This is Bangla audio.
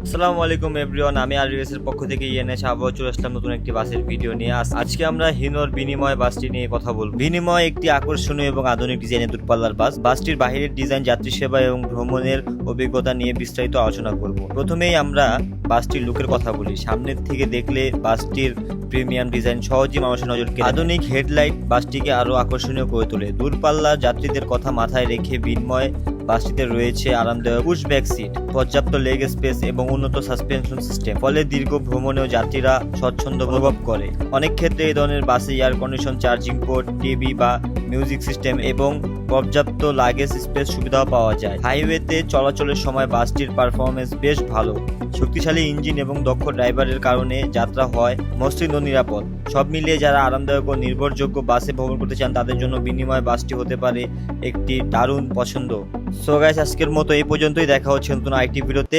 আসসালামু আলাইকুম এভরিওয়ান, আমি আরবিএস এর পক্ষ থেকে ইএনএস আবারও চলে আসলাম নতুন একটি বাসের ভিডিও নিয়ে। আজকে আমরা হিনোর বিনিময় বাসটি নিয়ে কথা বলবো। বিনিময় একটি আকর্ষণীয় এবং আধুনিক ডিজাইনের দূরপাল্লার বাস। বাসটির বাহিরের ডিজাইন, যাত্রী সেবা এবং ভ্রমণের অভিজ্ঞতা নিয়ে বিস্তারিত আলোচনা করব। প্রথমেই আমরা বাসটির লুকের কথা বলি। সামনের থেকে দেখলে বাসটির প্রিমিয়াম ডিজাইন সহজেই মানুষের নজর কেড়ে। আধুনিক হেডলাইট বাসটিকে আরো আকর্ষণীয় করে তোলে। দূরপাল্লার যাত্রীদের কথা মাথায় রেখে বিনিময় বাসটিতে রয়েছে আরামদায়ক পুশ ব্যাক সিট, পর্যাপ্ত লেগ স্পেস এবং উন্নত সাসপেনশন সিস্টেম, ফলে দীর্ঘ ভ্রমণেও যাত্রীরা স্বচ্ছন্দ অনুভব করে। অনেক ক্ষেত্রে এই ধরনের বাসে air condition, charging port, TV বা মিউজিক সিস্টেম এবং পর্যাপ্ত লাগেজ স্পেস সুবিধাও পাওয়া যায়। হাইওয়েতে চলাচলের সময় বাসটির পারফরমেন্স বেশ ভালো। শক্তিশালী ইঞ্জিন এবং দক্ষ ড্রাইভারের কারণে যাত্রা হয় মসৃণ ও নিরাপদ। সব মিলিয়ে যারা আরামদায়ক ও নির্ভরযোগ্য বাসে ভ্রমণ করতে চান তাদের জন্য বিনিময় বাসটি হতে পারে একটি দারুণ পছন্দ। সো গাইস, আজকের মতো এই পর্যন্তই। দেখা হচ্ছে নতুন আরেকটি ভিডিওতে।